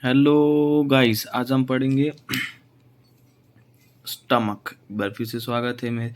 Hello guys, आज हम पढ़ेंगे स्टमक। एक बार फिर से स्वागत है मैं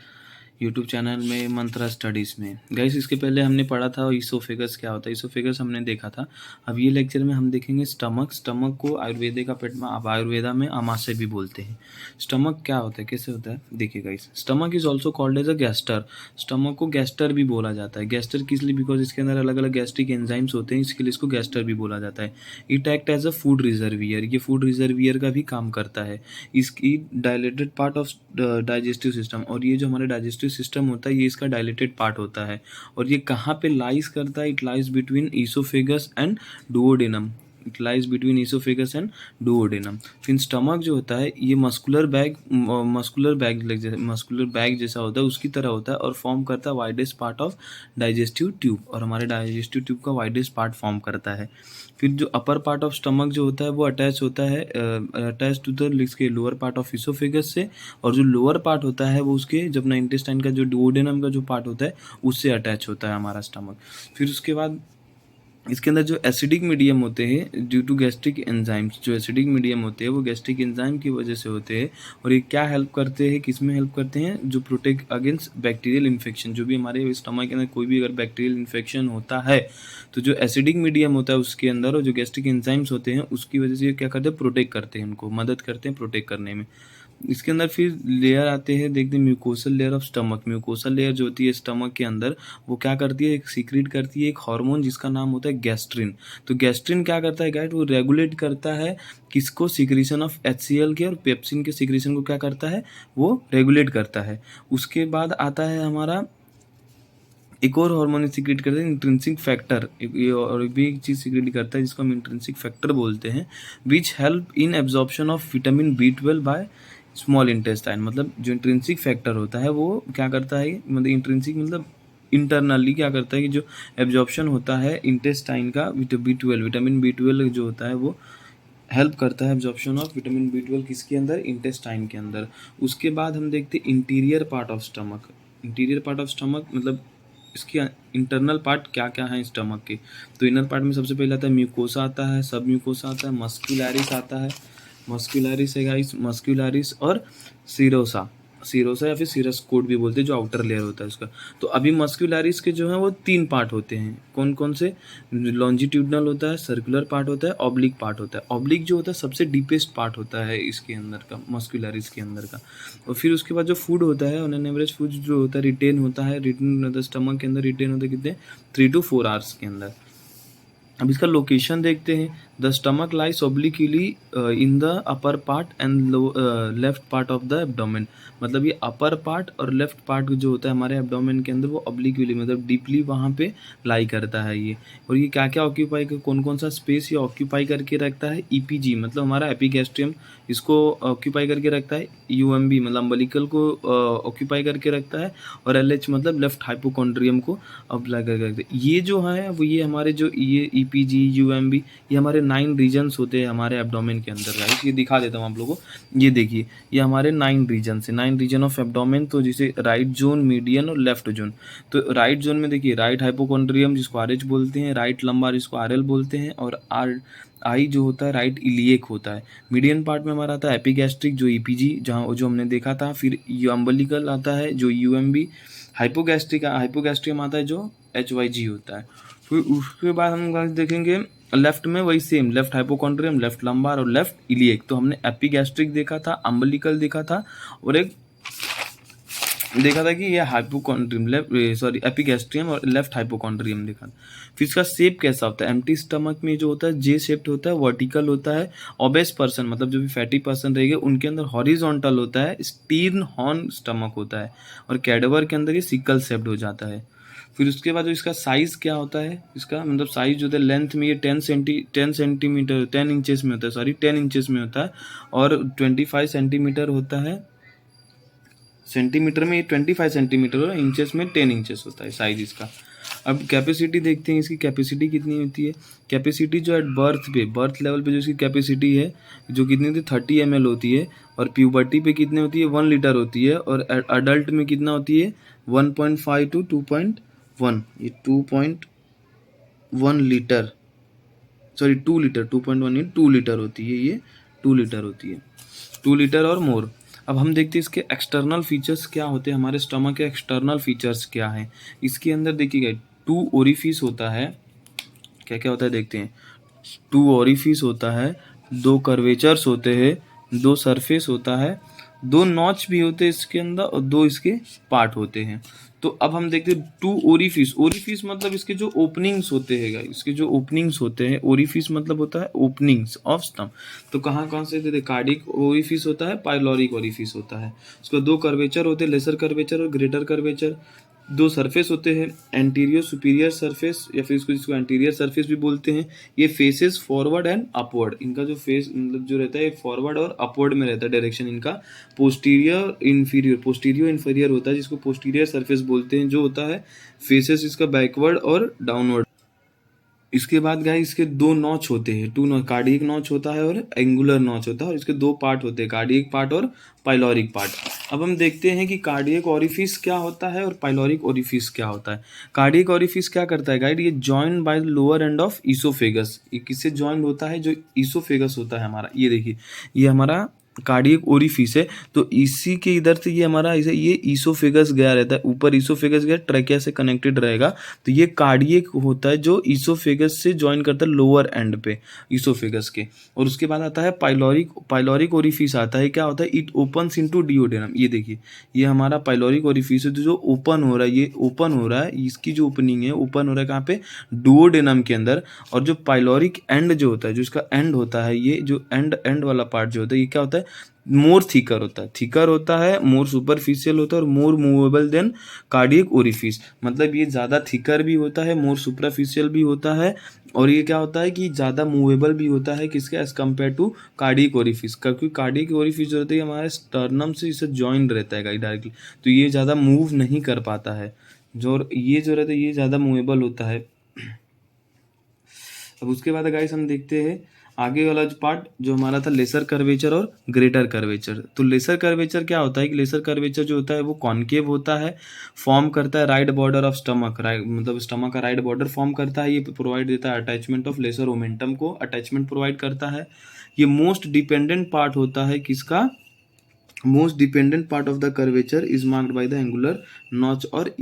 यूट्यूब चैनल में मंत्रा स्टडीज़ में। गाइस, इसके पहले हमने पढ़ा था ईसोफेगस क्या होता है। ईसोफेगस हमने देखा था। अब ये लेक्चर में हम देखेंगे स्टमक। स्टमक को आयुर्वेद का पेट में, अब आयुर्वेदा में आमाशय भी बोलते हैं। स्टमक क्या होता है, कैसे होता है, देखिए guys. Stomach is also called as a gaster. Stomach को गैस्टर भी बोला जाता है। गैस्टर किस लिए? बिकॉज इसके अंदर अलग अलग गैस्ट्रिक एंजाइम्स होते हैं, इसके लिए इसको गैस्टर भी बोला जाता है। It act as a food reservoir. ये फूड रिजर्वियर का भी काम करता है। इसकी dilated part of digestive system, और ये जो हमारे डाइजेस्टिव सिस्टम होता है ये इसका डायलेटेड पार्ट होता है। और ये कहाँ पे लाइज करता है? It lies between oesophagus and duodenum. It lies between oesophagus and duodenum. फिर स्टमक जो होता है ये मस्कुलर बैग जैसा होता है, उसकी तरह होता है, और फॉर्म करता है widest part of digestive tube, और हमारे डाइजेस्टिव ट्यूब का वाइडेस्ट पार्ट फॉर्म करता है। फिर जो अपर पार्ट ऑफ स्टमक जो होता है वो अटैच होता है अटैच टू द इसके लोअर पार्ट ऑफ इसोफेगस से, और जो लोअर पार्ट होता है वो उसके जब ना इंटेस्टाइन का जो डुओडेनम का जो पार्ट होता है उससे अटैच होता है हमारा स्टमक। फिर उसके बाद इसके अंदर जो एसिडिक मीडियम होते हैं ड्यू टू गैस्ट्रिक एंजाइम्स, जो एसिडिक मीडियम होते हैं वो गैस्ट्रिक एंजाइम की वजह से होते हैं। और ये क्या हेल्प करते हैं, किस में हेल्प करते हैं? जो प्रोटेक्ट अगेंस्ट बैक्टीरियल इन्फेक्शन। जो भी हमारे स्टमक के अंदर कोई भी अगर बैक्टीरियल इन्फेक्शन होता है तो जो एसिडिक मीडियम होता है उसके अंदर, और जो गैस्ट्रिक एंजाइम्स होते हैं उसकी वजह से ये क्या करते हैं? प्रोटेक्ट करते हैं, उनको मदद करते हैं प्रोटेक्ट करने में। इसके अंदर फिर लेयर आते हैं, देखते हैं mucosal layer of stomach. Mucosal layer जो होती है स्टमक के अंदर, वो क्या करती है? एक सीक्रेट करती है एक हार्मोन जिसका नाम होता है गैस्ट्रिन। तो गैस्ट्रिन क्या करता है गाइड? वो रेगुलेट करता है किसको? सिक्रीशन ऑफ HCl के, और पेप्सिन के सिक्रीशन को क्या करता है? वो रेगुलेट करता है। उसके बाद आता है हमारा एक और हार्मोन सीक्रेट करते हैं, इंट्रिंसिक फैक्टर। और भी एक चीज़ सीक्रेट करता है जिसको हम इंट्रिंसिक फैक्टर बोलते हैं, which help in absorption of vitamin B12 by small intestine. मतलब जो इंट्रिंसिक फैक्टर होता है वो क्या करता है? मतलब इंट्रिंसिक मतलब इंटरनली क्या करता है कि जो एब्जॉर्प्शन होता है इंटेस्टाइन का B12, विटामिन B12 जो होता है वो हेल्प करता है एब्जॉर्प्शन ऑफ विटामिन B12 किसके अंदर? इंटेस्टाइन के अंदर। उसके बाद हम देखते हैं interior part of stomach. Interior part of stomach मतलब इसके इंटरनल पार्ट क्या क्या है स्टमक के? तो इनर पार्ट में सबसे पहले आता है म्यूकोसा, आता है सब म्यूकोसा, आता है मस्कुलरिस, आता है मस्कुलरिस है गाइस, मस्कुलरिस और सीरोसा। सीरोसा या फिर सीरस कोट भी बोलते हैं, जो आउटर लेयर होता है उसका। तो अभी मस्कुलरिस के जो है वो 3 पार्ट होते हैं। कौन कौन से? लॉन्जिट्यूडनल होता है, सर्कुलर पार्ट होता है, ऑब्लिक पार्ट होता है। ऑब्लिक जो होता है सबसे डीपेस्ट पार्ट होता है इसके अंदर का, मस्कुलरिस के अंदर का। और फिर उसके बाद जो फूड होता है ऑन एन एवरेज, फूड जो होता है रिटेन होता है, रिटेन होता है स्टमक के अंदर, रिटेन होता है कितने? 3 to 4 आवर्स के अंदर। अब इसका लोकेशन देखते हैं। The stomach lies obliquely in the upper part and left part of the abdomen. मतलब ये अपर पार्ट और लेफ्ट पार्ट जो होता है हमारे एब्डोमेन के अंदर वो ओब्लिकली मतलब डीपली वहाँ पे लाई करता है ये। और ये क्या क्या ऑक्यूपाई कर, कौन कौन सा स्पेस ये ऑक्यूपाई करके रखता है? EPG मतलब हमारा एपिगैस्ट्रियम इसको ऑक्यूपाई करके रखता है। UMB मतलब अम्बलिकल को ऑक्यूपाई करके रखता है। और LH मतलब लेफ्ट हाइपोकॉन्ड्रियम को अप्लाई करके रखता है। ये जो है वो ये हमारे जो ये EPG UMB ये हमारे 9 रीजन्स होते हैं हमारे एब्डोमेन के अंदर। राइट, ये दिखा देता हूँ आप लोगों को। ये देखिए ये हमारे 9 रीजन है, 9 रीजन ऑफ एब्डोमेन। तो जिसे राइट जोन, मीडियन और लेफ्ट जोन। तो राइट जोन में देखिए राइट हाइपोकॉन्ड्रियम जिसको RH बोलते हैं, राइट लंबार जिसको RL बोलते हैं, और आई जो होता है राइट इलिएक होता है। मीडियन पार्ट में हमारा आता है एपिगैस्ट्रिक जो EPG जहाँ जो हमने देखा था। फिर अम्बलिकल आता है जो UMB। हाइपोगैस्ट्रियम आता है जो HYG होता है। फिर उसके बाद हम देखेंगे लेफ्ट में वही same, left hypochondrium, left lumbar और लेफ्ट इलिएक। तो हमने एपिगैस्ट्रिक देखा था, अम्बलिकल देखा था, और एक देखा था कि ये हाइपोकॉन्ड्रियम लेफ्ट एपिगैस्ट्रियम और लेफ्ट हाइपोकॉन्ड्रियम देखा था। फिर इसका शेप कैसा होता है? एम्प्टी स्टमक में जो होता है J शेप्ड होता है, वर्टिकल होता है। ओबेस पर्सन मतलब जो भी फैटी पर्सन रहेगा उनके अंदर हॉरिजॉन्टल होता है, स्टीर्न हॉर्न स्टमक होता है। और कैडवर के अंदर ये सिकल शेप्ड हो जाता है। फिर उसके बाद जो इसका साइज़ क्या होता है, इसका मतलब साइज़ जो होता है लेंथ में ये 10 सेंटीमीटर 10 इंचेस में होता है, 10 इंचेस में होता है। और 25 सेंटीमीटर होता है। सेंटीमीटर में ये 25 सेंटीमीटर और इंचेस में 10 इंचेस होता है साइज इसका। अब कैपेसिटी देखते हैं, इसकी कैपेसिटी कितनी होती है? कैपेसिटी जो एट बर्थ लेवल पे जो इसकी कैपेसिटी है जो कितनी होती है? 30 ml होती है। और प्यूबर्टी पे कितनी होती है? 1 लीटर होती है। और अडल्ट में कितना होती है? 1.5 to 2.1, ये 2.1 लीटर सॉरी 2 लीटर, 2.1 नहीं 2 लीटर होती है ये, 2 लीटर होती है, 2 लीटर और मोर। अब हम देखते हैं इसके एक्सटर्नल फीचर्स क्या होते हैं, हमारे स्टमक के एक्सटर्नल फीचर्स क्या हैं। इसके अंदर देखिएगा 2 ओरिफिस होता है, क्या क्या होता है देखते हैं। 2 ओरिफिस होता है, 2 कर्वेचर्स होते हैं, 2 सरफेस होता है, 2 नॉच भी होते हैं इसके अंदर और 2 इसके पार्ट होते हैं। तो अब हम देखते हैं 2 ओरिफिस। ओरिफिस मतलब इसके जो ओपनिंग्स होते हैं, इसके जो ओपनिंग्स होते हैं, ओरिफिस मतलब होता है ओपनिंग्स ऑफ स्टमक। तो कहाँ कहाँ से देते, कार्डिक ओरिफिस होता है, पाइलोरिक ओरिफिस होता है। उसका 2 कर्वेचर होते हैं, लेसर कर्वेचर और ग्रेटर कर्वेचर। 2 सरफेस होते हैं, एंटीरियर सुपीरियर सरफेस या फिर इसको एंटीरियर सरफेस भी बोलते हैं। ये फेसेस फॉरवर्ड एंड अपवर्ड, इनका जो फेस मतलब जो रहता है फॉरवर्ड और अपवर्ड में रहता है डायरेक्शन इनका। पोस्टीरियर इन्फीरियर होता है, जिसको पोस्टीरियर सरफेस बोलते हैं, जो होता है फेसेस इसका बैकवर्ड और डाउनवर्ड। इसके बाद गाइस इसके 2 नॉच होते हैं, 2 नॉच, कार्डियक नॉच होता है और एंगुलर नॉच होता है, और इसके 2 पार्ट होते हैं, कार्डियक पार्ट और पाइलोरिक पार्ट। अब हम देखते हैं कि कार्डियक ओरिफिस क्या होता है और पाइलोरिक ओरिफिस क्या होता है। कार्डियक ओरिफिस क्या करता है गाइड, ये join by the lower end of oesophagus. ये किससे जॉइंट होता है, जो ईसोफेगस होता है हमारा, ये देखिए ये हमारा कार्डियक ओरिफिस है। तो इसी के इधर से ये हमारा इसे ये ईसोफेगस गया रहता है, ऊपर ईसोफेगस गया ट्रैकिया से कनेक्टेड रहेगा। तो ये कार्डियक होता है जो ईसोफेगस से ज्वाइन करता है लोअर एंड पे ईसोफेगस के। और उसके बाद आता है पाइलोरिक ओरिफिस आता है, क्या होता है, इट ओपन्स इनटू डिओडेनम। ये देखिए ये हमारा पाइलोरिक ओरिफिस है, जो ओपन हो रहा है, ये ओपन हो रहा है, इसकी जो ओपनिंग है ओपन हो रहा है कहाँ पे, डुओडेनम के अंदर। और जो पाइलोरिक एंड जो होता है, जो इसका एंड होता है, ये जो एंड वाला पार्ट जो होता है, ये क्या होता है, मोर थिकर होता है, मोर सुपरफिशियल होता है और मोर मूवेबल देन कार्डियक ओरिफिस। मतलब ये ज़्यादा थिकर भी होता है, मोर सुपरफिशियल भी होता है, और ये क्या होता है कि ज़्यादा मूवेबल भी होता है, किसके, as compare to cardiac orifice. क्योंकि कार्डियक ओरिफिस जो रहता है हमारे स्टर्नम से इसे ज्वाइन रहता है डायरेक्टली, तो ये ज़्यादा मूव नहीं कर पाता है। ये जो रहता है ये ज़्यादा मूवेबल होता है। अब उसके बाद गाइस हम देखते हैं आगे वाला जो पार्ट जो हमारा था, लेसर कर्वेचर और ग्रेटर कर्वेचर। तो लेसर कर्वेचर क्या होता है कि लेसर कर्वेचर जो होता है वो कॉनकेव होता है, फॉर्म करता है right border of stomach, right मतलब स्टमक का राइट बॉर्डर फॉर्म करता है। ये प्रोवाइड देता है अटैचमेंट ऑफ लेसर ओमेंटम को, अटैचमेंट प्रोवाइड करता है। ये मोस्ट डिपेंडेंट पार्ट होता है किसका, most dependent part of the curvature is marked by the angular notch और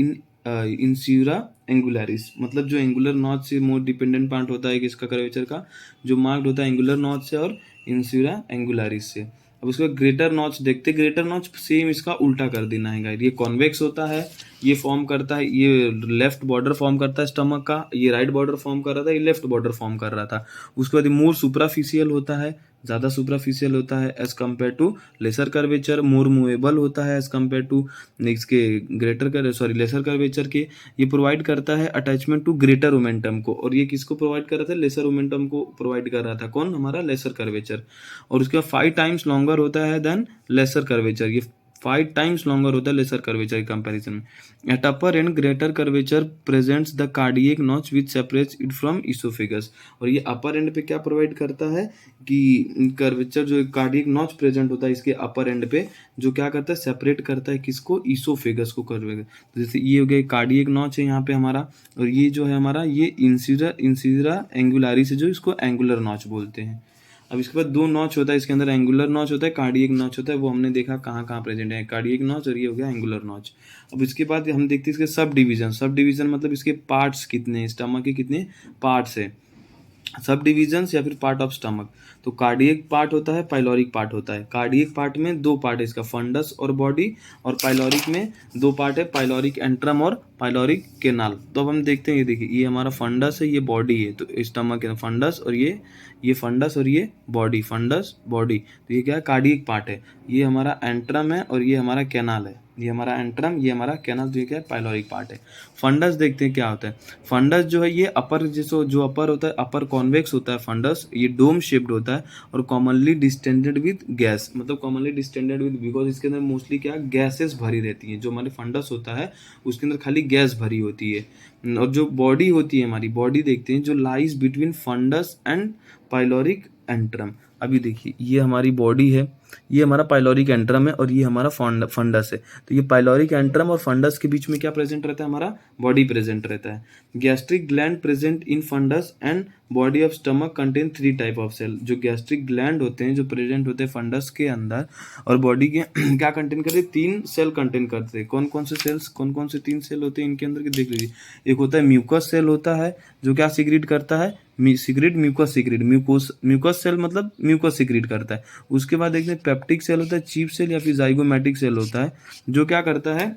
इंस्यूरा एंगुलरिस। मतलब जो एंगुलर नॉच से मोस्ट डिपेंडेंट पार्ट होता है किसका, कर्वेचर का, जो मार्क्ड होता है एंगुलर नॉच से और इंस्यूरा एंगुलरिस से। अब उसके बाद ग्रेटर नॉच देखते, ग्रेटर नॉच सेम इसका उल्टा कर देना है गाइड। ये कॉन्वेक्स होता है, ये फॉर्म करता है, ये लेफ्ट बॉर्डर फॉर्म करता है स्टमक का, ये राइट बॉर्डर फॉर्म कर रहा था, ये लेफ्ट बॉर्डर फॉर्म कर रहा था। उसके बाद मोर सुपराफिशियल होता है, ज़्यादा सुपराफिशियल होता है as compare to lesser curvature, more movable होता है एज कम्पेयर टू इसके लेसर कर्वेचर के। ये प्रोवाइड करता है अटैचमेंट टू ग्रेटर ओमेंटम को, और ये किसको प्रोवाइड कर रहा था, लेसर ओमेंटम को प्रोवाइड कर रहा था, कौन, हमारा लेसर कर्वेचर। और उसके बाद 5 टाइम्स लॉन्गर होता है देन लेसर कर्वेचर, ये 5 टाइम्स लॉन्गर होता है लेसर कर्वेचर के कंपैरिजन में। At upper and greater curvature presents the cardiac notch which separates it from oesophagus. और ये अपर एंड पे क्या प्रोवाइड करता है कि कर्वेचर जो कार्डियक नॉच प्रेजेंट होता है इसके अपर एंड पे, जो क्या करता है, सेपरेट करता है किसको, ईसोफेगस को कर्वेचर। तो जैसे ये हो गया कार्डियक नॉच है यहाँ पे हमारा, और ये जो है हमारा ये इंसिरा एंगुलारिस है, जो इसको एंगुलर नॉच बोलते हैं। अब इसके बाद 2 नॉच होता है इसके अंदर, एंगुलर नॉच होता है, कार्डियक नॉच होता है, वो हमने देखा कहाँ कहाँ प्रेजेंट है, कार्डियक नॉच और ये हो गया एंगुलर नॉच। अब इसके बाद हम देखते हैं इसके सब डिवीजन मतलब इसके पार्ट्स कितने, स्टमक के कितने पार्ट्स है, सब डिविजन्स या फिर पार्ट ऑफ स्टमक। तो कार्डियक पार्ट होता है, पाइलोरिक पार्ट होता है। कार्डियक पार्ट में 2 पार्ट है इसका, फंडस और बॉडी, और पाइलोरिक में 2 पार्ट है, पाइलोरिक एंट्रम और पाइलोरिक केनाल। तो अब हम देखते हैं, ये देखिए ये हमारा फंडस है, ये बॉडी है, तो स्टमक है फंडस, और ये फंडस और ये बॉडी, फंडस बॉडी। तो ये क्या है, कार्डियक पार्ट है। ये हमारा एंट्रम है और ये हमारा केनाल है, ये हमारा एंट्रम, ये हमारा कैनाल, जो क्या है पाइलोरिक पार्ट है। फंडस देखते हैं क्या होता है। फंडस जो है ये अपर जो अपर होता है, अपर कॉन्वेक्स होता है फंडस, ये डोम शेप्ड होता है और कॉमनली डिस्टेंडेड विद गैस, मतलब कॉमनली डिस्टेंडेड विद, बिकॉज इसके अंदर मोस्टली क्या गैसेस भरी रहती हैं। जो हमारे फंडस होता है उसके अंदर खाली गैस भरी होती है। और जो बॉडी होती है हमारी, बॉडी देखते हैं जो lies between fundus and pyloric antrum. अभी देखिए ये हमारी बॉडी है, ये हमारा पाइलोरिक एंट्रम है और ये हमारा फंडस है। तो ये पाइलोरिक एंट्रम और फंडस के बीच में क्या प्रेजेंट रहता है, हमारा बॉडी प्रेजेंट रहता है। Gastric gland present in fundus and body of stomach contain 3 type of cell. जो गैस्ट्रिक ग्लैंड होते हैं जो प्रेजेंट होते हैं फंडस के अंदर और बॉडी के क्या कंटेन करते हैं, 3 सेल कंटेन करते हैं। कौन कौन से सेल्स, कौन कौन से 3 सेल होते हैं इनके अंदर के देख लीजिए। एक होता है म्यूकस सेल होता है जो क्या सिक्रीट करता है, secrete mucus secrete, mucus cell मतलब म्यूकस सिक्रीट करता है। उसके बाद देखते हैं पेप्टिक सेल होता है, चीफ सेल या फिर जाइगोमेटिक सेल होता है जो क्या करता है,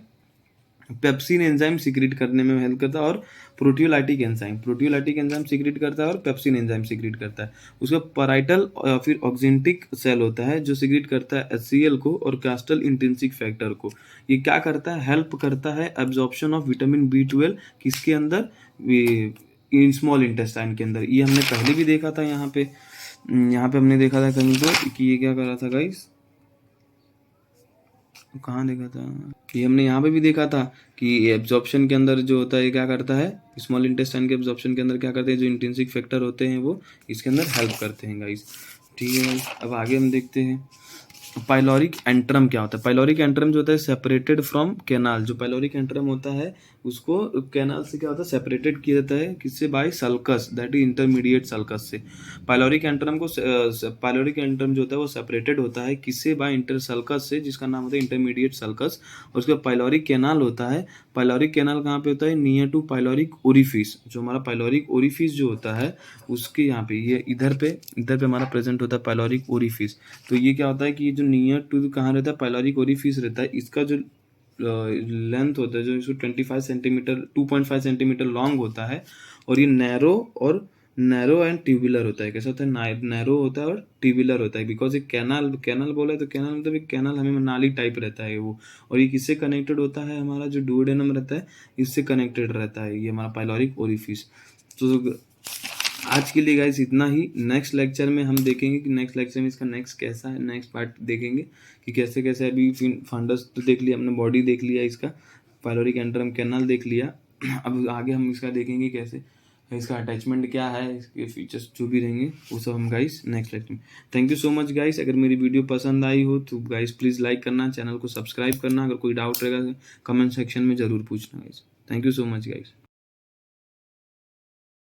पेप्सिन एंजाइम सिक्रीट करने में हेल्प करता है। और प्रोटियोलाइटिक एंजाइम सिक्रीट करता है और पेप्सिन एंजाइम सिक्रीट करता है। उसका पैराइटल या फिर ऑक्जेंटिक सेल होता है जो सिक्रीट करता है HCl को और कास्टल इंट्रिंसिक फैक्टर को। ये क्या करता है, हेल्प करता है एब्जॉर्प्शन ऑफ विटामिन B12 किसके अंदर, इन स्मॉल इंटेस्टाइन के अंदर। ये हमने पहले भी देखा था यहाँ पे हमने देखा था कहीं तो कि ये क्या कर रहा था गाइस, कहाँ देखा था, ये हमने यहाँ पे भी देखा था कि एब्जॉर्प्शन के अंदर जो होता है क्या करता है, स्मॉल इंटेस्टाइन के एब्जॉर्प्शन के अंदर क्या करते हैं, जो इंट्रिंसिक फैक्टर होते हैं वो इसके अंदर हेल्प करते हैं गाइस। ठीक है गाइस, अब आगे हम देखते हैं पाइलोरिक एंट्रम क्या होता है। पाइलोरिक एंट्रम जो होता है सेपरेटेड फ्रॉम कैनाल। जो पाइलोरिक एंट्रम होता है उसको कैनाल से क्या होता है, सेपरेटेड किया जाता है किससे, by sulcus, that is intermediate sulcus से। पाइलोरिक एंट्रम जो होता है वो सेपरेटेड होता है किससे, बाय इंटर सल्कस से, जिसका नाम होता है इंटरमीडिएट सल्कस। और उसका पाइलोरिक कैनाल होता है, पाइलोरिक कैनाल कहाँ पे होता है, नियर टू पाइलोरिक ओरिफिस। जो हमारा पाइलोरिक ओरिफिस जो होता है उसके यहाँ पे, ये इधर पे हमारा प्रेजेंट होता है पाइलोरिक ओरिफिस। तो ये क्या होता है कि ये जो नियर टू कहाँ रहता है, पाइलोरिक ओरिफिस रहता है। इसका जो लेंथ होता है जो इसको 25 सेंटीमीटर 2.5 सेंटीमीटर लॉन्ग होता है और ये नैरो एंड ट्यूबुलर होता है। कैसा होता है, नैरो होता है और ट्यूबुलर होता है। बिकॉज एक कैनाल बोला है तो कैनाल मतलब एक कैनाल हमें नाली टाइप रहता है वो। और ये किससे कनेक्टेड होता है, हमारा जो डुओडेनम रहता है इससे कनेक्टेड रहता है ये हमारा पाइलोरिक ओरिफिस। तो आज के लिए गाइस इतना ही। नेक्स्ट लेक्चर में हम देखेंगे कि नेक्स्ट लेक्चर में इसका नेक्स्ट कैसा है, नेक्स्ट पार्ट देखेंगे कि कैसे कैसे। अभी फंडस तो देख लिया हमने, बॉडी देख लिया इसका, पाइलोरिक एंट्रम कैनाल देख लिया। अब आगे हम इसका देखेंगे कैसे इसका अटैचमेंट क्या है, इसके फीचर्स जो भी रहेंगे वो सब हम गाइस नेक्स्ट लेक्चर में। Thank you so much guys. अगर मेरी वीडियो पसंद आई हो तो गाइस प्लीज़ लाइक करना, चैनल को सब्सक्राइब करना। अगर कोई डाउट रहेगा कमेंट सेक्शन में ज़रूर पूछना guys. Thank you so much guys.